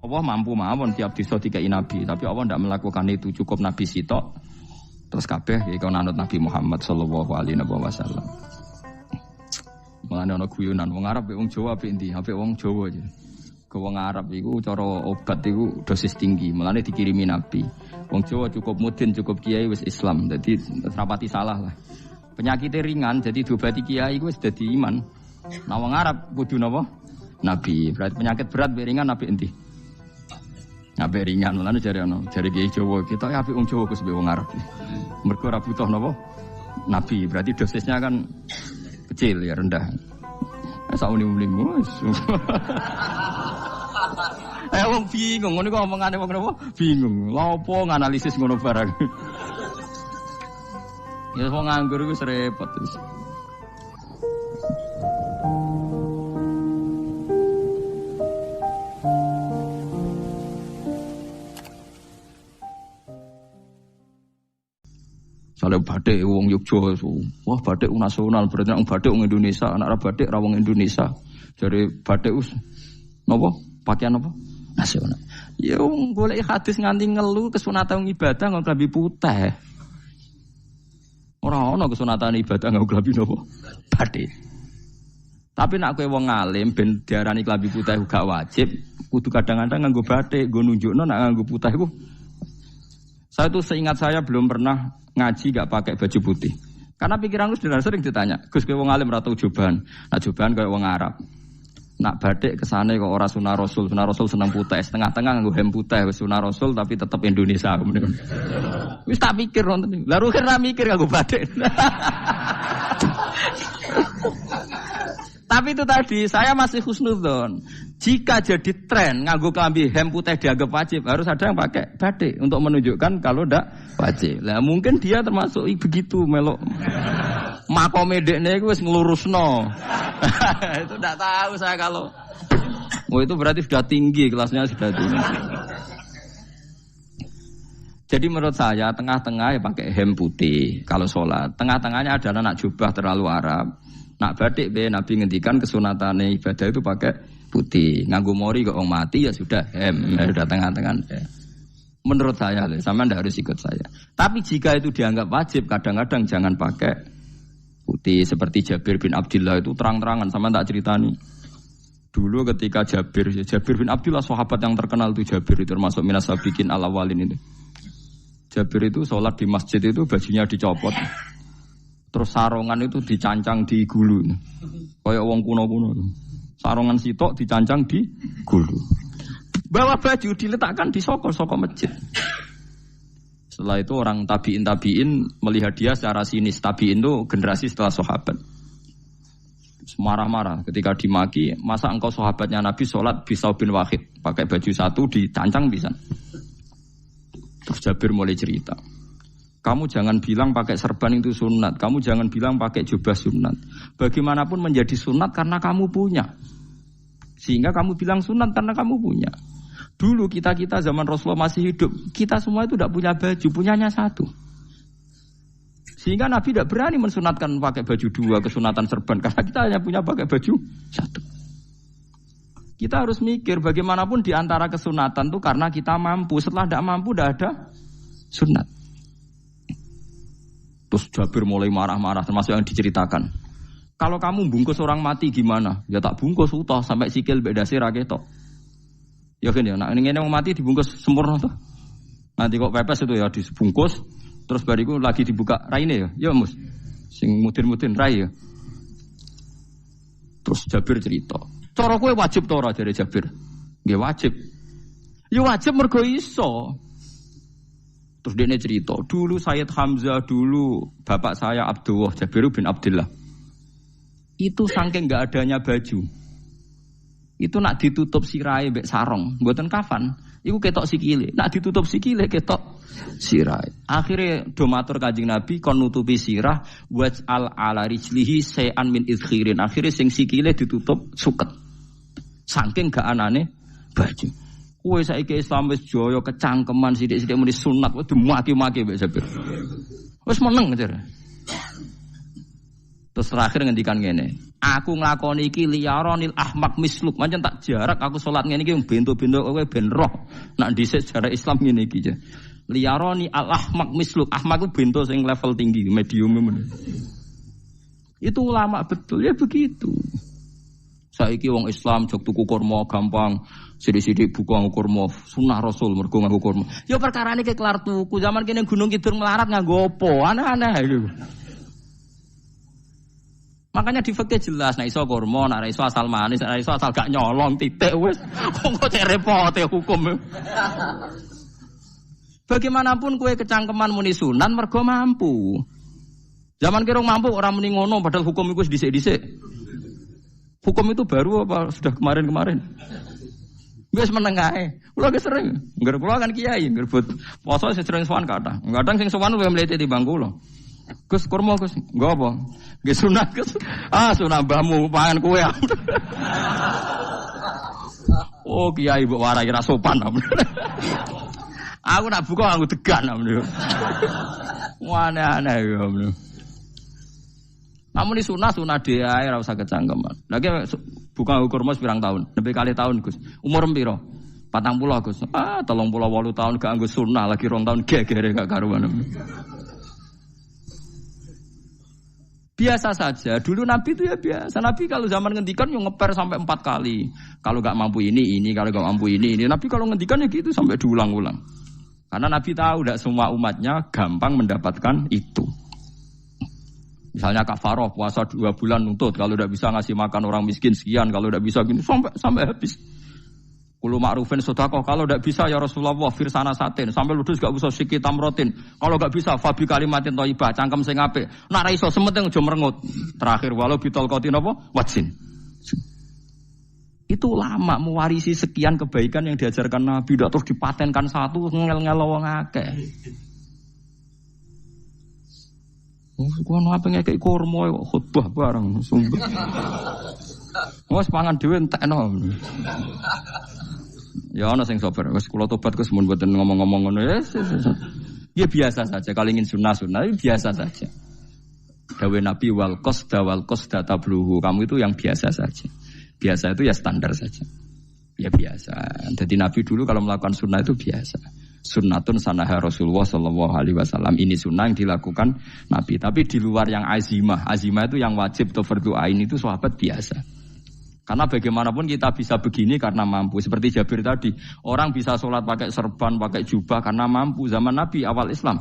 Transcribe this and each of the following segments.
Allah mampu mawon tiap disa dikai nabi, tapi Allah tidak melakukan itu, cukup nabi sitok. Terus kabeh ya kon anut Nabi Muhammad sallallahu alaihi wasallam. Mulane ana guyonan wong Arab wong Jawa apik endi? Apik wong Jawa aja. Ke wong Arab iku cara obat iku dosis tinggi, mulane dikirimi nabi. Wong Jawa cukup mudin, cukup kiai wis Islam. Dadi rapati salah lah. Penyakitnya ringan jadi diobati kiai iku wis dadi iman. Nah wong Arab kudu napa? Nabi. Berarti penyakit berat be ringan apik endi? Apik ringan, mulane jare kiai Jawa kita apik wong Jawa kus be wong Arab. Mergo ora butuh napa? Nabi. Berarti dosisnya kan kecil ya, rendah. Sauni-unimu. Wong bingung, ngono kok omongane wong napa? Bingung. Lha opo nganalisis ngono barang. Ya wong nganggur iku repot terus. Kalau batik wong Yogyo, wah batik nasional, berarti orang batik wong Indonesia, anak batik ra wong Indonesia. Jadi batik napa? Pakaian apa? Nasional. Ya wong golek hadis nganti ngelu kesunatan ibadah nggo klambi putih. Ora ana kesunatan ibadah nggo klambi napa? Batik. Tapi nek kowe wong alim ben diarani klambi putih gak wajib, kudu kadang-kadang nganggo batik, nggo nunjukno nek nganggo putih iku. Saya tuh seingat saya belum pernah ngaji gak pakai baju putih. Karena pikiranku sudah sering ditanya, Gus kowe wong alim ora tau joban. Nak joban kaya wong Arab. Nak batik kesane kok ora sunah Rasul seneng putih, setengah-tengah nggo hem putih wis sunah Rasul tapi tetep Indonesia. Wis tak pikir wonten. Lah rugen ra mikir nggo batik. Tapi itu tadi saya masih husnudzon. Jika jadi tren nganggo klambi hem putih dianggap wajib, harus ada yang pakai batik untuk menunjukkan kalau ndak wajib. Lah mungkin dia termasuk begitu melok. Makome dekne iku wis nglurusno. Itu ndak tahu saya kalau. Oh itu berarti sudah tinggi, kelasnya sudah tinggi. Jadi menurut saya tengah-tengah ya pakai hem putih kalau sholat. Tengah-tengahnya adalah nak jubah terlalu Arab. Nak batik be Nabi ngendikan kesunatane ibadah itu pakai putih. Nganggo mori kok wong mati ya sudah hem, sudah tengah-tengah. Menurut saya, sama ndak harus ikut saya. Tapi jika itu dianggap wajib, kadang-kadang jangan pakai putih. Seperti Jabir bin Abdullah itu terang-terangan, sama ndak ceritani. Dulu ketika Jabir bin Abdullah sahabat yang terkenal itu Jabir itu termasuk minas sabiqin al-awwalin itu. Jabir itu sholat di masjid itu bajunya dicopot. Terus sarongan itu dicancang di gulu. Kayak wong kuno-kuno. Sarongan sitok dicancang di gulu. Bawa baju diletakkan di sokol-sokol masjid. Setelah itu orang tabiin melihat dia secara sinis. Tabiin itu generasi setelah sahabat. Marah-marah ketika dimaki, masa engkau sahabatnya Nabi sholat bisa bin wahid. Pakai baju satu dicancang bisa. Terus Jabir mulai cerita. Kamu jangan bilang pakai serban itu sunat. Kamu jangan bilang pakai jubah sunat. Bagaimanapun menjadi sunat karena kamu punya. Sehingga kamu bilang sunat karena kamu punya. Dulu kita zaman Rasulullah masih hidup. Kita semua itu tidak punya baju. Punyanya satu. Sehingga Nabi tidak berani mensunatkan pakai baju dua. Kesunatan serban. Karena kita hanya punya pakai baju satu. Kita harus mikir bagaimanapun di antara kesunatan itu karena kita mampu. Setelah tidak mampu tidak ada sunat. Terus Jabir mulai marah-marah termasuk yang diceritakan. Kalau kamu bungkus orang mati gimana? Ya tak bungkus utuh sampai sikil bedasi raketok. Ya kan ya, nak ini mau mati dibungkus sempurna tuh. Nanti kok pepes itu ya dibungkus terus bariku lagi dibuka raine ya. Ya mus. Sing mudin-mudin rai ya. Terus Jabir cerita. Cara kowe wajib ta ora jare Jabir? Nggih wajib. Ya wajib mergo iso. Terus dia cerita, dulu Sayyid Hamzah, dulu bapak saya Abdullah, Jabir bin Abdullah. Itu saking enggak adanya baju. Itu nak ditutup sirai mbek sarong, mboten kafan. Iku ketok sikile. Nak ditutup sikile ketok sirai. Akhirnya do matur Kanjeng Nabi kon nutupi sirah waj'al ala rijlihi sayan min idkhirin. Akhirnya sing sikile ditutup suket. Saking gak anane baju. Kowe saiki Islam wis jaya kecangkeman sithik-sithik muni sunat wis dimaki-maki mbek Jabir. Wis meneng jare. Terus terakhir ngendikan ngene, aku nglakoni iki liyaronil ahmak misluk, pancen tak jarak aku salat ngene iki bento-bento kowe ben roh. Nak dhisik sejarah Islam ngene iki ya. Liyaroni al ahmak misluk, ahmak ku bento sing level tinggi, medium ngono. Itu ulama betul ya begitu. Saiki wong Islam jog tuku kurma gampang, sithik-sithik buku nganggo kurma, sunah Rasul mergo nganggo kurma. Ya perkarane ke kelar tuku, zaman kene Gunung Kidul melarat nganggo apa? Aneh-aneh iki. Makanya di fikih jelas, nek iso kurma, nek iso asal manis, nek iso asal gak nyolong titik wis. Kok cek repote hukum. Bagaimanapun kue kecangkeman muni sunan mergo mampu. Zaman kira mampu orang muni ngono padahal hukum itu dhisik-dhisik. Hukum itu baru apa sudah kemarin-kemarin? Wis menengae. Kula ge sering, ngger kula kan kiai, ngger but poso sering sowan kathah. Kadang sing sowan luwih mlete timbang kula. Gus kurma Gus, nggo apa? Nggih sunat Gus. Ah sunah mbahmu pangan kowe. Oh kiai mbok warai ra sopan. Aku nak buka aku tegan namanya. Aneh-aneh ya. Namun ini sunah dia ora usah kecangkeman. Lagi buka kurma sepirang tahun, lebih kali tahun Gus. Umur piro? 40 Gus. 38 tahun gak anggo sunah lagi 2 tahun gegere gak karuan. Biasa saja. Dulu Nabi itu ya biasa. Nabi kalau zaman ngendikan yang ngeper sampai 4 kali. Kalau gak mampu ini, kalau gak mampu ini. Nabi kalau ngendikan ya gitu sampai diulang-ulang. Karena Nabi tahu tidak semua umatnya gampang mendapatkan itu. Misalnya kafaroh puasa 2 bulan nuntut. Kalau tidak bisa ngasih makan orang miskin sekian. Kalau tidak bisa gini sampai habis. Kulu ma'rufin sedekah, kalau tidak bisa ya Rasulullah firsana satin, sampai ludus gak usah sikit tamrotin. Kalau gak bisa fabi kalimatin thayyibah, cangkem sing apik. Nek ra iso sementing aja merengut. Terakhir walau bitol qatin apa? Wajin. Itu lama mewarisi sekian kebaikan yang diajarkan Nabi, tidak terus dipatenkan satu ngel-ngel wong akeh. Kono apa ngekek kurma khutbah bareng sumpah. Wes pangan dhewe entekno. Ya ana sing sabar. Wes kula tobat Gus mun mboten ngomong-ngomong ngono ya. Ya biasa saja kalau ingin sunah-sunah biasa saja. Dawe Nabi wal qasda tabluhu. Kamu itu yang biasa saja. Biasa itu ya standar saja. Ya biasa. Jadi Nabi dulu kalau melakukan sunnah itu biasa. Sunnatun sanaha Rasulullah sallallahu alaihi wasallam. Ini sunnah yang dilakukan Nabi. Tapi di luar yang azimah. Azimah itu yang wajib atau fardhu ain itu sahabat biasa. Karena bagaimanapun kita bisa begini karena mampu. Seperti Jabir tadi, orang bisa sholat pakai serban, pakai jubah karena mampu. Zaman Nabi awal Islam.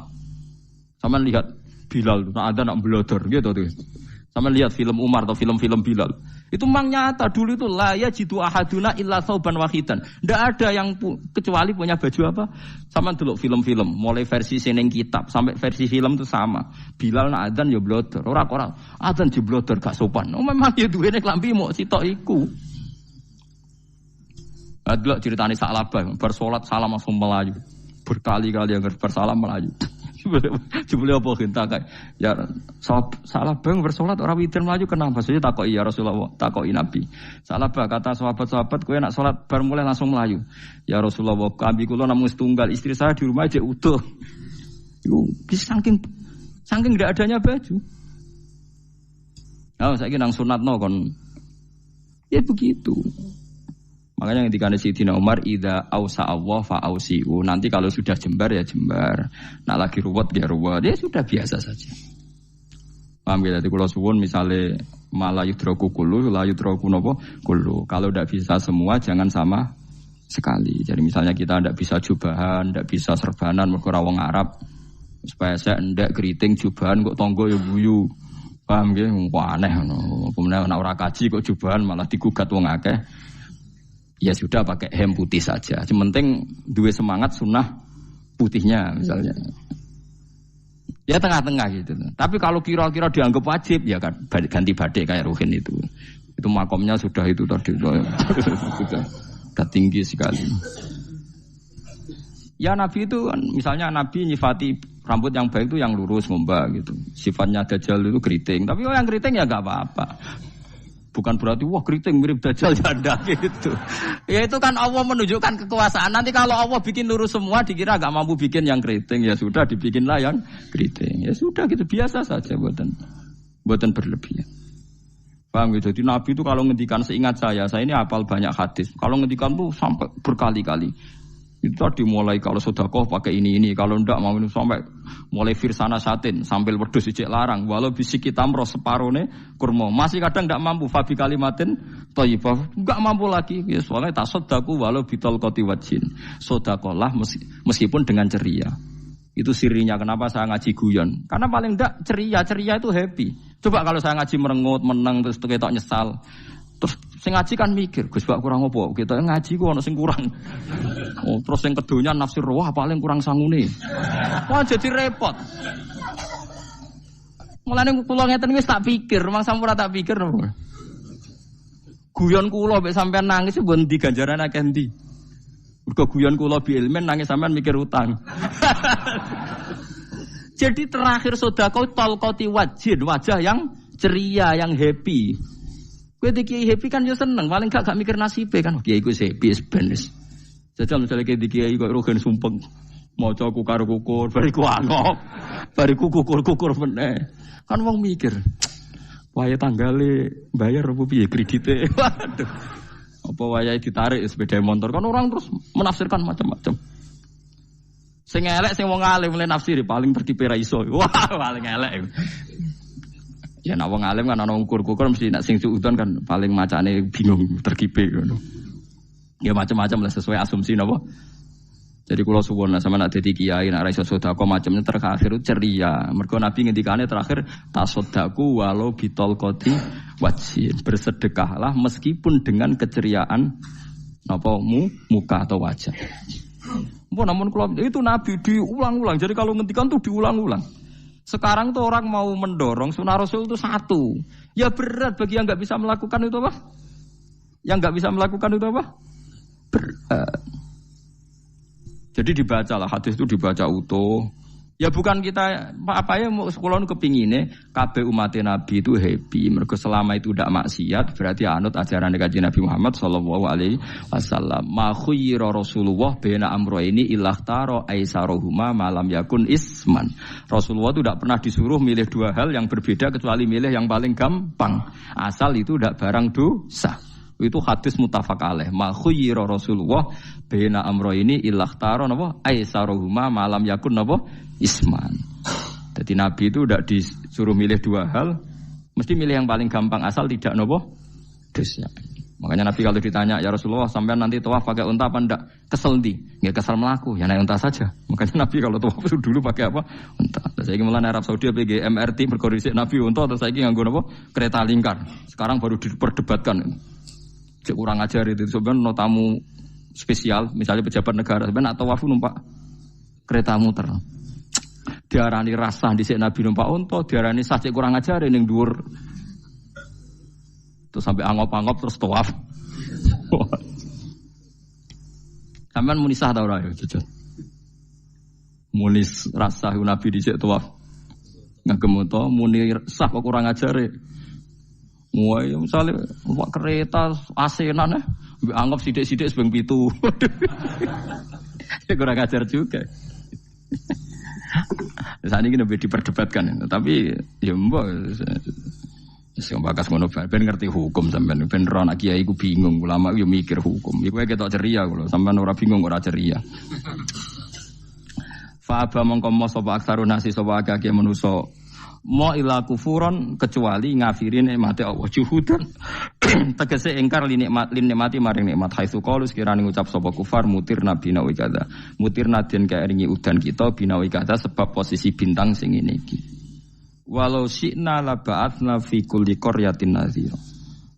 Sama lihat Bilal, ada nak belodor gitu tuh. Sama lihat film Umar atau film-film Bilal. Itu memang nyata dulu itu la yajidu ahaduna illa thawban wahidan. Tidak ada yang kecuali punya baju apa. Sama dulu film-film, mulai versi seneng kitab sampai versi film itu sama. Bilal nak adzan ya blodor, ora adzan di blodor gak sopan. Oh memang ya duwene klambi mok sitok iku. Adlok ceritane Sa'labah bersolat salam langsung melayu. Berkali-kali yang bersalam melayu. Jebule apa genta kae. Ya salah bang bersolat ora witir mlayu kenapa? Saya takoki ya Rasulullah, takoki Nabi. Salah bah kata sahabat-sahabat kowe nak salat bar mulai langsung mlayu. Ya Rasulullah, kami kula namung setunggal, istri saya di rumah aja utuh. Iku saking ndak adanya baju. Oh, saiki nang sunatno kon. Ya begitu. Makanya ketika Sayyidina Umar idza ausa Allah fa ausiu. Nanti kalau sudah jembar ya jembar. Nak lagi ruwet ya ruwet. Ya sudah biasa saja. Paham ya? Jadi kalau suwun misalnya malah yudroku kullu, la yudroku nopo kullu. Kalau tidak bisa semua jangan sama sekali. Jadi misalnya kita tidak bisa jubahan, tidak bisa serbanan mergo ora wong Arab. Supaya saya ndak keriting jubahan kok tonggo ya guyu. Paham ya? Wah aneh ngono. Kemudian nek ora kaji kok jubahan malah digugat wong akeh. Ya sudah pakai hem putih saja. Yang penting dua semangat sunnah putihnya misalnya. Ya tengah-tengah gitu. Tapi kalau kira-kira dianggap wajib ya kan ganti badik kayak Ruhin itu. Itu makomnya sudah itu tadi sudah tinggi sekali. Ya Nabi itu misalnya Nabi nyifati rambut yang baik itu yang lurus ngombak gitu. Sifatnya Dajjal itu keriting. Tapi yang keriting ya enggak apa-apa. Bukan berarti wah keriting mirip Dajjal janda gitu. Ya itu kan Allah menunjukkan kekuasaan. Nanti kalau Allah bikin lurus semua dikira gak mampu bikin yang keriting. Ya sudah dibikinlah yang keriting. Ya sudah gitu biasa saja buatan. Mboten berlebihan. Paham gitu. Jadi Nabi itu kalau ngendikan seingat saya ini hafal banyak hadis. Kalau ngendikan tuh sampai berkali-kali. Itu tadi mulai kalau sedekah pakai ini, kalau ndak mau sampai mulai firsana satin sambil wedhus ijek larang walau bisiki tamro separone kurma. Masih kadang ndak mampu fabi kalimatin thayyibah, enggak mampu lagi. Ya soalnya tasaddaku walau bitol qoti wajin. Sedekahlah meskipun dengan ceria. Itu sirinya kenapa saya ngaji guyon. Karena paling ndak ceria itu happy. Coba kalau saya ngaji merengut, menang terus ketok nyesal. Terus sing ngaji kan mikir, Gus Pak kurang apa? Kita ngaji kok ono sing kurang. Oh, terus sing kedonya nafsir wah paling kurang sangune. Wah jadi repot. Mulane kula ngeten wis tak pikir, memang sampun tak pikir. Guyon kula mek sampean nangis mbon ndi ganjaran akeh ndi. Mergo guyon kula bi ilmen nangis sampean mikir utang. Jadi terakhir sedekah talqati wajhin, wajah yang ceria, yang happy. Kowe iki happy kan yo seneng, paling gak mikir nasibe kan. Kiai ku happy benes. Jajal misale kiai kok rogen sumpeng. Maca kukar-kukur, bariku angop. Bariku kukur-kukur meneh. Kan wong mikir. Wae tanggale bayar opo piye kredite. Waduh. Apa wayahe ditarik sepeda motor kan orang terus menafsirkan macam-macam. Sing elek sing wong alim mulai nafsiri paling terkipe ra iso. Wah, paling elek. Ya nek wong alim kan ana ukur-ukur mesti nek sing suudon kan paling macane bingung terkipe ngono. Ya macam-macam lah sesuai asumsi napa. Jadi kula suwun lah sama nek dadi kiai nek ra iso sedekah macamnya terakhir ceria. Mergo Nabi ngendikane terakhir tasaddaku walau bitol qoti wajhin. Bersedekahlah meskipun dengan keceriaan napa muka atau wajah. Namun kalau itu Nabi diulang-ulang. Jadi kalau ngendikan tuh diulang-ulang. Sekarang tuh orang mau mendorong sunnah Rasul itu satu. Ya berat bagi yang nggak bisa melakukan itu apa? Yang nggak bisa melakukan itu apa? Berat. Jadi dibacalah hadis itu dibaca utuh. Ya bukan kita apa ya sekolah kepingine kabeh umat Nabi itu happy. Mergo selama itu tidak maksiat berarti anut ajaran Kanjeng Nabi Muhammad sallallahu alaihi wasallam. Ma khuyira Rasulullah baina amrayni ilakhtara aisarohuma malam yakun isman. Rasulullah itu tidak pernah disuruh milih dua hal yang berbeda kecuali milih yang paling gampang. Asal itu tidak barang dosa. Itu hadis muttafaq alaih. Ma khuyira Rasulullah baina amrayni ilakhtara napa aisarohuma malam yakun napa isman. Jadi Nabi itu tidak disuruh milih dua hal, mesti milih yang paling gampang asal tidak nopo dosa. Makanya Nabi kalau ditanya, ya Rasulullah sampean nanti tawaf pakai unta apa enggak? Kesel ndi? Enggak kesel melaku, ya naik unta saja. Makanya Nabi kalau tawaf dulu pakai apa? Unta. Saiki mulane Arab Saudi PG MRT berkoordinasi Nabi unta atau saiki nganggo napa? Kereta lingkar. Sekarang baru diperdebatkan. Cek kurang ajar itu sebenarnya tamu spesial, misalnya pejabat negara sebenarnya tawaf numpak kereta muter. Diarani rasah dhisik Nabi numpak unta, diarani sah cek kurang ajar ning dhuwur. Terus sampai angop-angop terus tawaf. Sampeyan muni sah ta ora ya, jujur. Muni rasah Nabi dhisik tawaf. Ngagem unta muni sah kok kurang ajar. Wah, misalnya numpak kereta asenan anggap sithik-sithik sebeng 7. Kurang ajar juga. Saat ini lebih diperdebatkan, tapi ya mbak, saya bakas ngono ben ngerti hukum sampean, ben ora anak kiai ku bingung, ulama yo mikir hukum. Iku ketok ceria kula, sampean ora bingung ora ceria. Fa aba mongko mo sapa aksarun nasi sapa akeh manusa mo ila kufuron kecuali ngafirin nikmate Allah juhudan tegese ingkar li nikmati maring nikmat haitsu qalu sekirane ngucap sapa kufar mutir nabi nawi kada mutir nadien kaeringi udan kita binawi kada sebab posisi bintang sing ngene iki walau syi'na la ba'atsna fi kulli qaryatin nadhira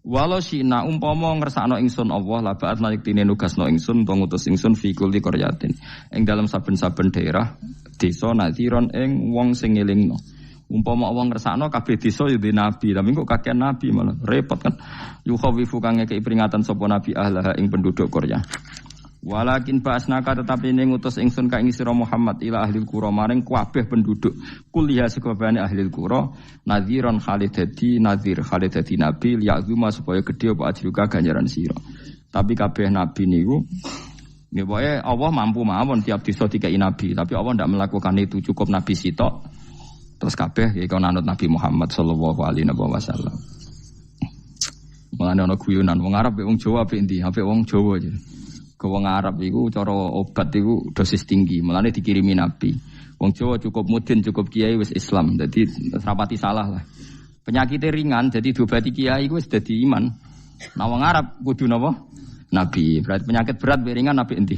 walau syi'na umpama ngersakno ingsun Allah la ba'atsna iktine nugasno ingsun to ngutus ingsun fi kulli qaryatin ing dalam saben-saben daerah desa nadhiron ing wong sing ngelingno. Umpama wong ngersakno kabeh desa ya di nabi, tapi kok kakek nabi malah repot kan. Yukhawifu kang ngekeki peringatan sapa nabi ahlaha ing penduduk Korea. Walakin ba'asnaka tetapi ning ngutus ingsun ka ing sira Muhammad ila ahlil qura maring kabeh penduduk kuliah sekabehane ahlil qura nadhiron khalidati nadhir khalidati nabi ya'zuma supaya gedhe apa ajruka ganjaran sira. Tapi kabeh nabi niku nggih Allah mampu mawon tiap desa dikai nabi, tapi Allah ndak melakukan itu cukup nabi sitok. Terus kabeh ya kon anut Nabi Muhammad sallallahu alaihi wasallam. Mulane ana guyonan wong Arab wong Jawa apik endi? Apik wong Jawa aja. Ke wong Arab iku cara obat iku dosis tinggi, mulane dikirimi Nabi. Wong Jawa cukup mudin, cukup kiai wis Islam. Dadi rapati salah lah. Penyakitnya ringan jadi diobati kiai iku wis dadi iman. Nah wong Arab kudu napa? Nabi. Berarti penyakit berat be ringan apik endi?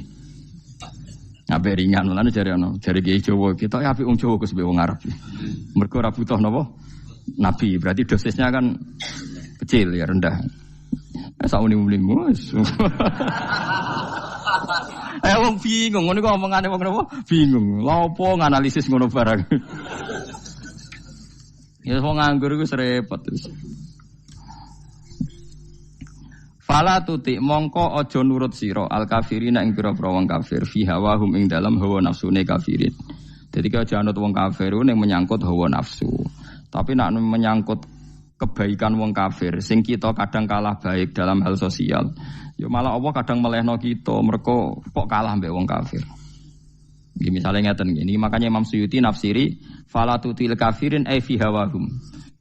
Apik ringan, mulane jare ana, jare kiai Jawa kita apik wong Jawa Gus be wong Arab. Mergo ora butuh napa? Nabi. Berarti dosisnya kan kecil ya rendah. Sauni-unimu. Wong bingung ngono kok omongane wong napa? Bingung. Lha opo nganalisis ngono barang. Ya wong nganggur iku repot terus. Fala tutik mongko aja nurut sira al kafirina ing pira-pira wong kafir fi hawahum ing dalam hawa nafsune kafirin. Dadi aja anut wong kafir ning menyangkut hawa nafsu. Tapi nek menyangkut kebaikan wong kafir sing kita kadang kalah baik dalam hal sosial ya malah Allah kadang melehno kita mergo kok kalah mbek wong kafir. Iki misale ngeten ngene makanya Imam Suyuti nafsiri falatutil kafirin ai fi hawahum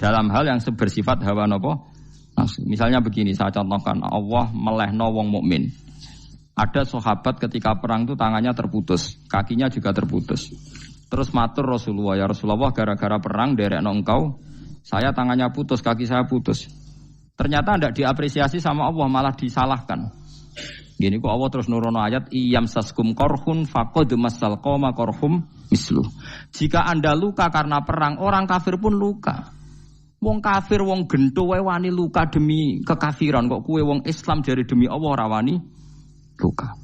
dalam hal yang bersifat hawa napa nafsu. Misalnya begini saya contohkan Allah melehno wong mukmin. Ada sahabat ketika perang itu tangannya terputus, kakinya juga terputus. Terus matur Rasulullah, ya Rasulullah gara-gara perang derekno engkau saya tangannya putus, kaki saya putus. Ternyata tidak diapresiasi sama Allah, malah disalahkan. Gini kok Allah terus nurono ayat iyam saskum korhun faqad masal qoma korhum mislu. Jika Anda luka karena perang, orang kafir pun luka. Wong kafir, wong gento wae wani luka demi kekafiran, kok kuwe wong Islam jare demi Allah ora wani luka.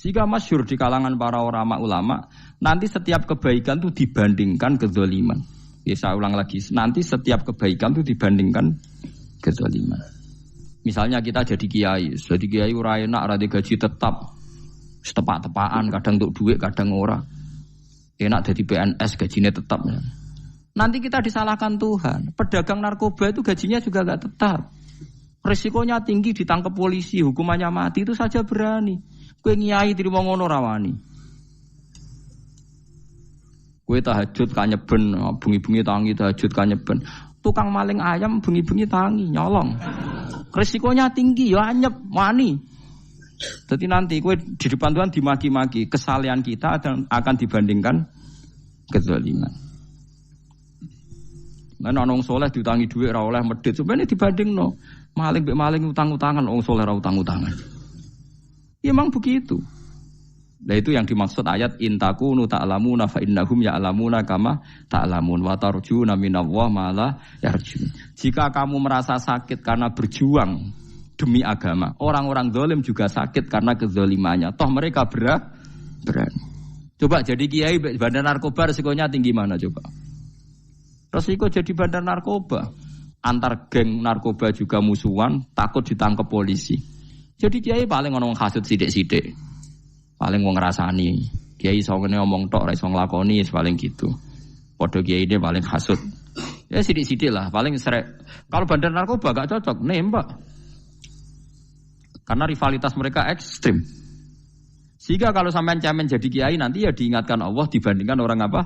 Jika masyhur di kalangan para ulama, nanti setiap kebaikan itu dibandingkan kezaliman. Ya saya ulang lagi, nanti setiap kebaikan itu dibandingkan kezaliman. Misalnya kita jadi kiai ora enak, ora gaji tetap, setepak-tepaan, kadang untuk duit, kadang ora. Enak jadi PNS, gajinya tetap. Nanti kita disalahkan Tuhan. Pedagang narkoba itu gajinya juga enggak tetap. Risikonya tinggi, ditangkap polisi, hukumannya mati, itu saja berani. Kowe nyai dirimo ngono rawani. Kowe tahajud kanyeben, bengi-bengi tangi tahajud kanyeben. Tukang maling ayam bengi-bengi tangi nyolong. Risikonya tinggi ya anyep wani. Jadi nanti kowe di depan Tuhan dimaki-maki, kesalahan kita akan dibandingkan kezaliman. Lan ana wong saleh diutangi dhuwit ora oleh medhit, sebenarnya dibandingno. Maling mbek maling utang-utangan, wong saleh ora utang-utangan. Ya memang begitu. Nah itu yang dimaksud ayat intakunu ta'lamuna fa innahum ya'lamuna kama ta'lamun wa tarjuna minallah ma la yarjun. Jika kamu merasa sakit karena berjuang demi agama, orang-orang zalim juga sakit karena kezalimannya. Toh mereka berani. Coba jadi kiai bandar narkoba resikonya tinggi mana coba? Resiko jadi bandar narkoba. Antar geng narkoba juga musuhan, takut ditangkap polisi. Jadi kiai paling ono hasud sithik-sithik. Paling wong ngrasani. Kiai iso ngene omong tok ora iso nglakoni paling gitu. Padha kiai ini paling hasud. Ya sithik-sithik lah, paling srek. Kalau bandar narkoba gak cocok nembak. Karena rivalitas mereka ekstrim. Sehingga kalau sampean cemen jadi kiai nanti ya diingatkan Allah dibandingkan orang apa?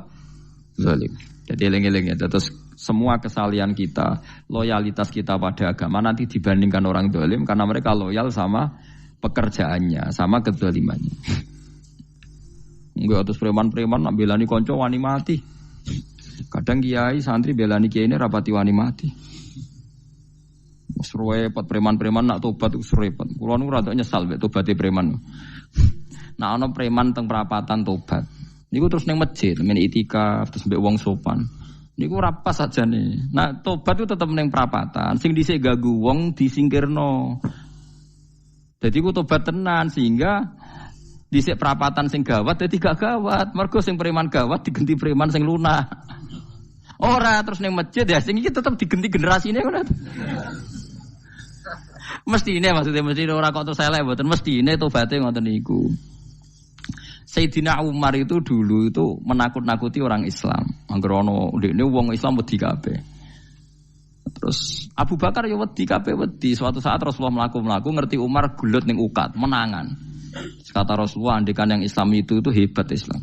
Zalim. Jadi eling-eling ya. Terus semua kesalahan kita, loyalitas kita pada agama nanti dibandingkan orang zalim karena mereka loyal sama pekerjaannya, sama kezalimannya. Enggak terus preman-preman nak belani konco wani mati. Kadang kiai santri belani kiai ini rapati wani mati. Repot preman-preman nak tobat itu repot. Kulo nu rada nyesal mek tobaté preman. Nah ana preman teng perapatan tobat. Niku terus ning masjid, men itikaf terus mbek wong sopan. Niku ora pas sajane. Nah tobat itu tetep ning perapatan. Sing dhisik ganggu wong disingkirno. Jadi ku tobat tenan sehingga dhisik perapatan sing gawat dadi gak gawat. Mergo sing preman gawat diganti preman sing lunak. Ora terus ning masjid ya sing iki tetep diganti generasine ngono. Mestine maksudnya mesti ora kok terus elek mboten mestine tobaté ngoten niku. Sayyidina Umar itu dulu itu menakut-nakuti orang Islam. Angger ana ndekne wong Islam wedi kabeh. Terus Abu Bakar ya wedi kabeh wedi. Suatu saat Rasulullah mlaku-mlaku ngerti Umar gulut ning ukat, menangan. Kata Rasulullah andikan yang Islam itu hebat Islam.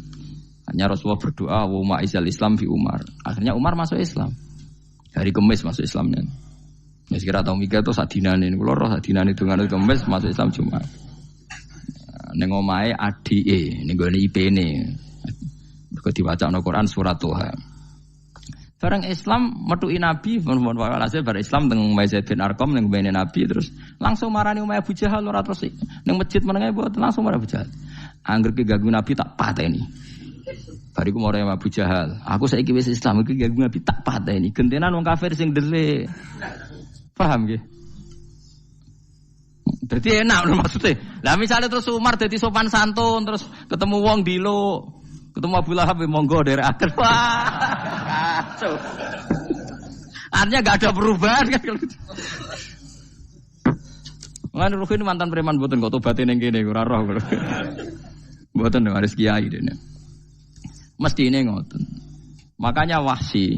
Hanya Rasulullah berdoa wa ma'izal Islam fi Umar. Akhirnya Umar masuk Islam. Hari Kamis masuk Islamnya. Ya sekira tau mikir to sadinane kula roh sadinane dongane Kamis masuk Islam Jumat. Ning omahe adike ning gone IP-ne. Mergo diwacana Quran surat Toha. Bareng Islam metuki Nabi, walhasil bareng Islam teng Zaid bin Arqam ning mbene Nabi terus langsung marani omahe Abu Jahal ora terus ning masjid menenge langsung marani Abu Jahal. Angger ki ganggu Nabi tak pateni. Bariku marani Abu Jahal. Aku saiki wis Islam iki ganggu Nabi tak pateni. Gentenan wong kafir sing ndelik. Paham nggih? Dadi enak lho maksudnya. Lah misale terus Umar dadi sopan santun terus ketemu wong dilo, ketemu Abu Lahab monggo derekaken. Wah. Kacau. Artinya enggak ada perubahan kan kalau gitu. Lan Ruhin mantan preman mboten kok tobaté ning kene ora roh. Mboten harus kiai dene. Mesti ini ngoten. Makanya Wahsy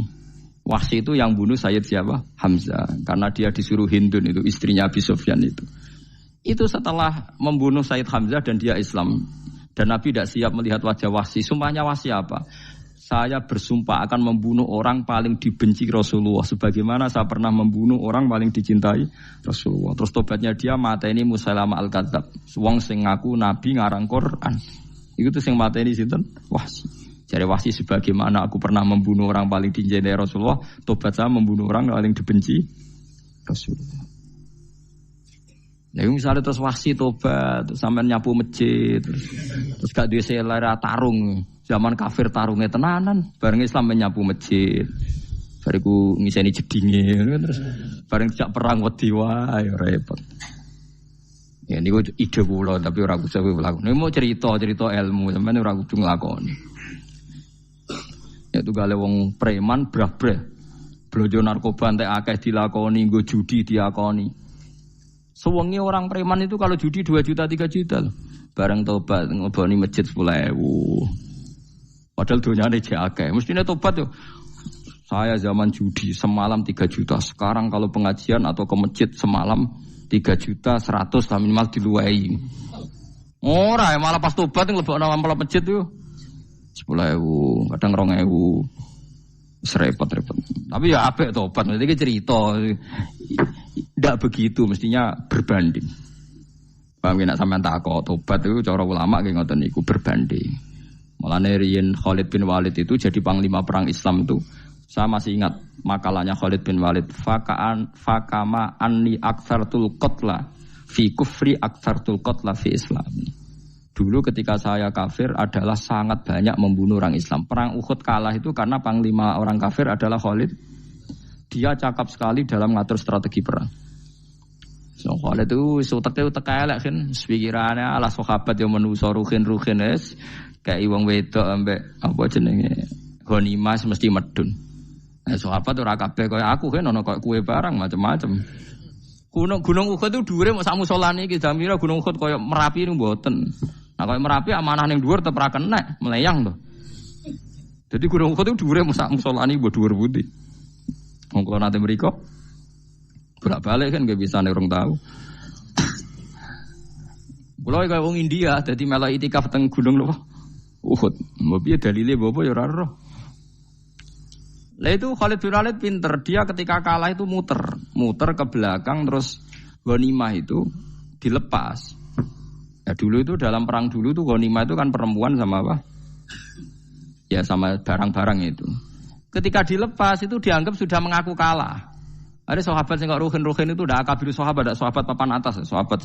itu yang bunuh Sayyid siapa? Hamzah. Karena dia disuruh Hindun itu istrinya Abi Sufyan itu. Itu setelah membunuh Sayyid Hamzah dan dia Islam. Dan Nabi tidak siap melihat wajah Wahsy. Sumpahnya Wahsy apa? Saya bersumpah akan membunuh orang paling dibenci Rasulullah. Sebagaimana saya pernah membunuh orang paling dicintai Rasulullah. Terus tobatnya dia mateni Musailamah al-Kadzab. Wong sing ngaku Nabi ngarang Quran. Itu tuh sing mateni sinten? Wahsy. Jadi Wahsy sebagaimana aku pernah membunuh orang paling dicintai Rasulullah, tobat saya membunuh orang paling dibenci Rasulullah. Nah, misalnya terus Wahsy tobat, terus sampai nyapu masjid, terus gak duwe selera tarung, zaman kafir tarungnya tenanan, bareng Islam menyapu masjid, bariku ngiseni jedinge, terus bareng jak perang wedi wae repot. Ya niku ide kula tapi ora kudu lakoni. Ini mau cerita ilmu, sampeyan ora kudu nglakoni. Yaitu gale wong preman brah-brah. Blojo narkoba entek akeh dilakoni, nggo judi diakoni. Sewengi orang preman itu kalau judi 2 juta 3 juta loh. Bareng tobat ngoboni masjid 10.000. Padahal donyane jek akeh. Mestine tobat yo. Saya zaman judi semalam 3 juta. Sekarang kalau pengajian atau ke masjid semalam 3 juta 100 lah minimal diluwei. Ora malah pas tobat nglebokno amplop masjid yo. 10.000, kadang 2.000. Repot-repot. Tapi ya apik tobat, mesti cerita. Tidak begitu, mestinya berbanding. Paham nek sampean takok tobat itu cara ulama nggih ngoten niku berbanding. Mulane riyen Khalid bin Walid itu jadi panglima perang Islam itu. Saya masih ingat makalahnya Khalid bin Walid, fakama anni aktsartul qatla fi kufri aktsartul qatla fi Islam. Dulu ketika saya kafir adalah sangat banyak membunuh orang Islam. Perang Uhud kalah itu karena panglima orang kafir adalah Khalid. Dia cakap sekali dalam ngatur strategi perang. So Khalid itu utek elek kan, pikirannya ala sahabat yang menuso ruhin es kayak wong wedok ambek apa jenenge ghanimah mesti medun. Nah sahabat ora kabeh kaya aku kan ono kaya kue barang macam-macam. Gunung Uhud itu dhuwure mok sak musolane iki jamira Gunung Uhud kaya Merapi niku mboten. Nah kalau Merapi amanah ning dhuwur tetep ra kenek, meleyang to. Jadi Gunung Uhud itu dhuwure sak musolane mbok dhuwur putih. Wong kula nate mriko bolak-balik kan gak bisa nek urung tahu. Kula kaya wong India dadi melok itikaf teng Gunung lho. Uhud. Mbok piye dalile mbok ya ora roh. Lah itu Khalid bin Walid pinter, dia ketika kalah itu muter ke belakang terus ghanimah itu dilepas. Ya dulu itu dalam perang dulu tuh ghanimah itu kan perempuan sama apa? Ya sama barang-barang itu. Ketika dilepas itu dianggap sudah mengaku kalah. Ada sahabat yang ruhin itu udah akabir sahabat, ada sahabat papan atas, sahabat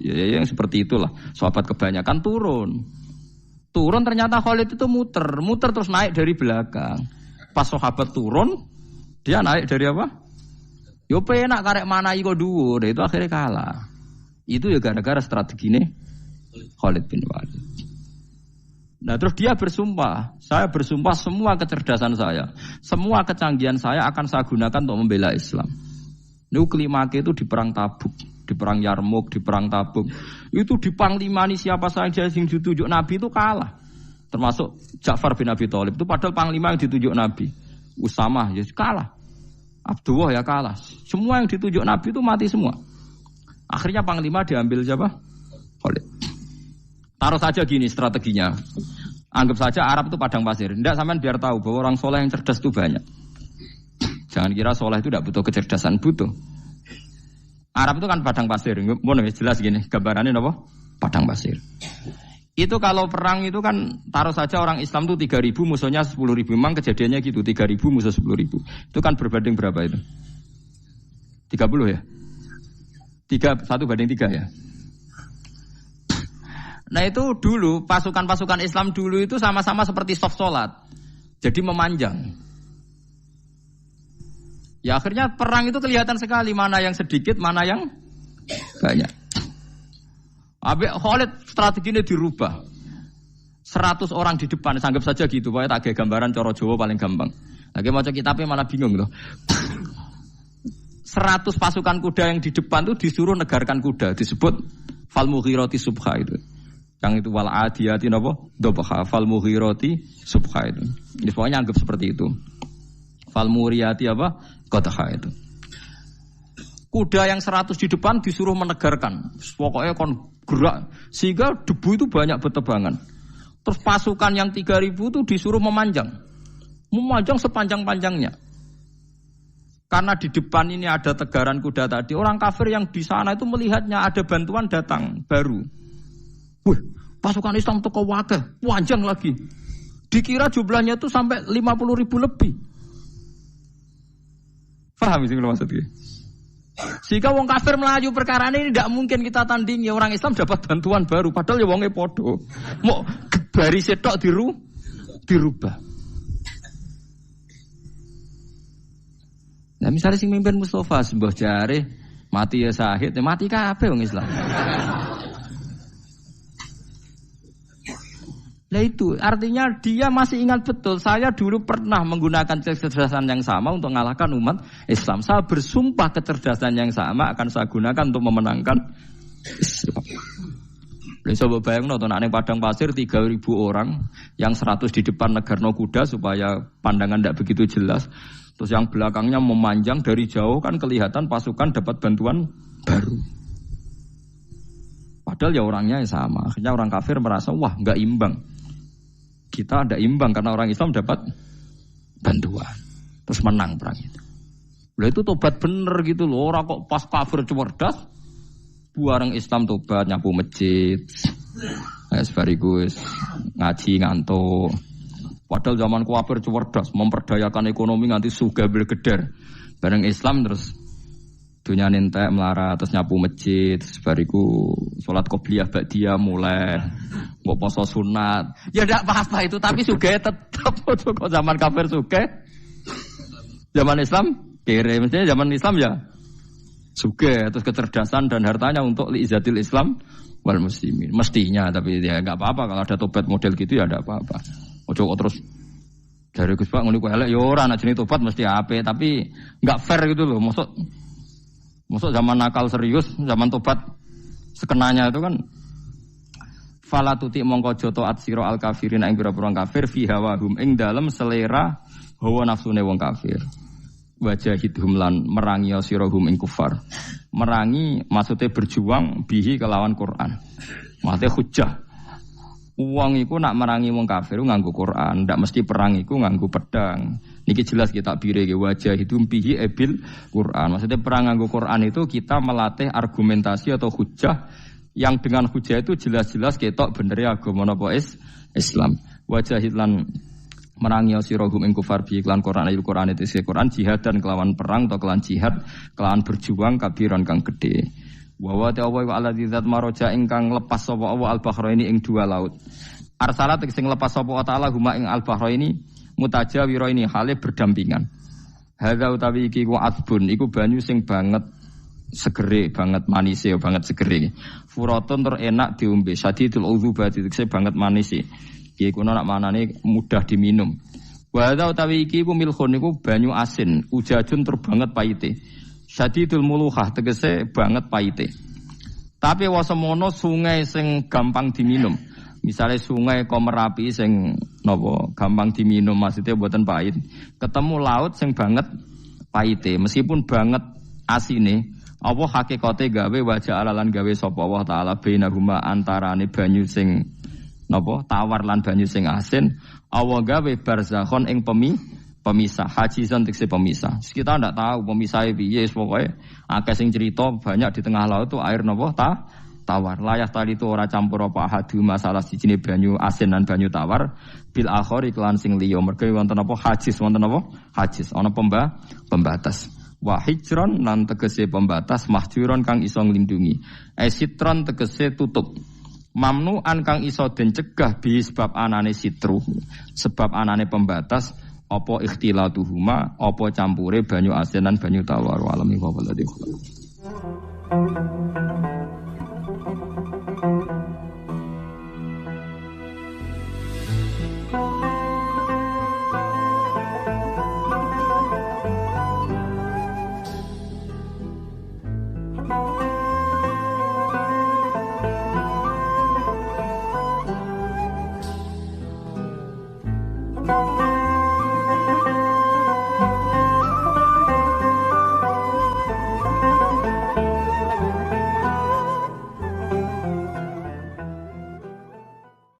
yang seperti itulah. Sahabat kebanyakan turun ternyata Khalid itu muter terus naik dari belakang. Pas sahabat turun, dia naik dari apa? Yo penak karek mana iko dhuwur, itu akhirnya kalah. Itu ya gara-gara strategi ini Khalid bin Walid. Nah terus dia bersumpah, saya bersumpah semua kecerdasan saya, semua kecanggihan saya akan saya gunakan untuk membela Islam. Ini kelimake itu di perang Tabuk, di perang Yarmuk, di perang Tabuk. Itu di panglimani siapa saja yang ditunjuk Nabi itu kalah. Termasuk Ja'far bin Abi Thalib itu padahal panglima yang ditunjuk Nabi. Usamah ya kalah. Abdullah ya kalah. Semua yang ditunjuk Nabi itu mati semua. Akhirnya panglima diambil siapa? Khalid. Taruh saja gini strateginya. Anggap saja Arab itu padang pasir. Tidak, sampean biar tahu bahwa orang soleh yang cerdas itu banyak. Jangan kira soleh itu tidak butuh kecerdasan, butuh. Arab itu kan padang pasir. Mau jelas gini, gambarannya apa? Padang pasir. Itu kalau perang itu kan taruh saja orang Islam itu 3.000 musuhnya 10.000. Memang kejadiannya gitu, 3.000 musuh 10.000. Itu kan berbanding berapa itu? 30 ya? 1 banding 3 ya? Nah itu dulu, pasukan-pasukan Islam dulu itu sama-sama seperti soft sholat. Jadi memanjang. Ya akhirnya perang itu kelihatan sekali mana yang sedikit, mana yang banyak. Habis Khalid strateginya dirubah. 100 orang di depan, anggap saja gitu. Pokoknya tak kayak gambaran coro Jawa paling gampang. Lagi mau kitabnya malah bingung loh. 100 pasukan kuda yang di depan itu disuruh negarkan kuda. Disebut fal mughirati subha itu. Yang itu wal adiyati napa? Dobha fal mughirati subha itu. Ini pokoknya anggap seperti itu. Fal muriyati apa? Qadha itu. Kuda yang 100 di depan disuruh menegarkan. Pokoknya kon gerak sehingga debu itu banyak bertebangan. Terus pasukan yang 3.000 itu disuruh memanjang. Memanjang sepanjang-panjangnya. Karena di depan ini ada tegaran kuda tadi, orang kafir yang di sana itu melihatnya ada bantuan datang baru. Wih, pasukan Islam teko wakeh, panjang lagi. Dikira jumlahnya itu sampai 50.000 lebih. Paham sih kalau maksudnya? Sehingga wong kafir melaju perkara ini tidak mungkin kita tandingi. Orang Islam dapat bantuan baru, padahal ya wongnya podo. Mau baris setok dirubah. Nah misalnya sing mimpin Mustafa sembah jare mati ya syahid, mati kabeh wong Islam. Nah itu artinya dia masih ingat betul. Saya dulu pernah menggunakan kecerdasan yang sama untuk mengalahkan umat Islam. Saya bersumpah kecerdasan yang sama akan saya gunakan untuk memenangkan Islam. Coba bayang nonton ning padang pasir 3.000 orang, yang 100 di depan negarno kuda supaya pandangan tidak begitu jelas. Terus yang belakangnya memanjang dari jauh kan kelihatan pasukan dapat bantuan baru. Padahal ya orangnya sama. Akhirnya orang kafir merasa wah nggak imbang. Kita ada imbang karena orang Islam dapat bantuan. Terus menang perang itu. Lah itu tobat bener gitu loh. Orang kok pas kafir cerdas, buareng Islam tobat nyapu masjid. Sebarigus ngaji ngantuk. Padahal zaman kafir cerdas, memperdayakan ekonomi nganti sugih bergeder. Bareng Islam terus dunia nentek melarat, terus nyapu masjid, terus bariku sholat qobliyah ba'diyah mulai, mbok poso sunat. Ya ndak apa-apa itu, tapi sugih tetap kok zaman kafir sugih. Zaman Islam kere, mestinya zaman Islam ya sugih, terus kecerdasan dan hartanya untuk liizatil Islam wal muslimin. Mestinya, tapi ya enggak apa-apa kalau ada tobat model gitu ya enggak apa-apa. Ojo terus dari Gus Pak ngono ku elek ya ora nek jenenge tobat mesti apik, tapi enggak fair gitu loh. Maksud zaman nakal serius, zaman tobat sekenanya itu kan fala tuti mongko joto atsira al kafirin ing pira-pira kafir fi hawahum ing dalem selera hawa nafsune wong kafir. Wajahidhum lan merangi sirahum ing kufar. Merangi maksudnya berjuang bihi kelawan Quran. Maksudnya hujjah. Uang iku nak merangi wong kafir nganggo Quran, ndak mesti perang iku nganggo pedang. Niki jelas kita bire wajah itu bihi ebil Quran. Maksudnya perang nganggo Quran itu kita melatih argumentasi atau hujjah yang dengan hujjah itu jelas-jelas ketok bener agama napa Islam. Wajahid lan merangi sirahum ing kufar bihi lan Quran ayat Quran itu Quran jihad dan kelawan perang atau kelawan jihad, kelawan berjuang kabiran kang gede. Wa ta'awwa wa alladzi zat maraja ingkang lepas sapa Allah al-bahraini ing dua laut. Arsalat sing lepas sapa ta'ala huma ing al-bahraini mutajawiraini hale berdampingan. Hadza utawi iki ku asbun iku banyu sing banget segere, banget manise, banget segere. Furatun tur enak diombe, sadidul udzubati tekse banget manise. Iki kuwi nak manane mudah diminum. Wa hadza utawi iki ku milkhun iku banyu asin, ujajun tur banget paite. Syadidul muluhah tegese banget paite. Tapi wasemono sungai sing gampang diminum. Misalnya sungai Komerapi sing napa gampang diminum maksudnya mboten pahit. Ketemu laut sing banget paite meskipun banget asine, apa hakikate gawe wajah alalan gawe sapa Allah taala bainahuma antarane banyu sing napa tawar lan banyu sing asin Allah gawe barzakhon ing pemisah hajizan tekse pemisah. Kita ndak tahu pemisahnya piye pokoke akeh sing cerita banyak di tengah laut itu air napa tawar. Layah tali itu ora campur apa hadu masalah sijine banyu asin lan banyu tawar bil akhir iklan sing liya mergo wonten apa hajiz wonten apa hajiz ana pembatas. Wa hijron lan tegese pembatas mahjuron kang iso nglindungi. Sitron tegese tutup. Mamnuan kang iso den cegah bi sebab anane sitru. Sebab anane pembatas apa ikhtilatuhuma apa campure banyu asin lan banyu tawar walami wa waladi.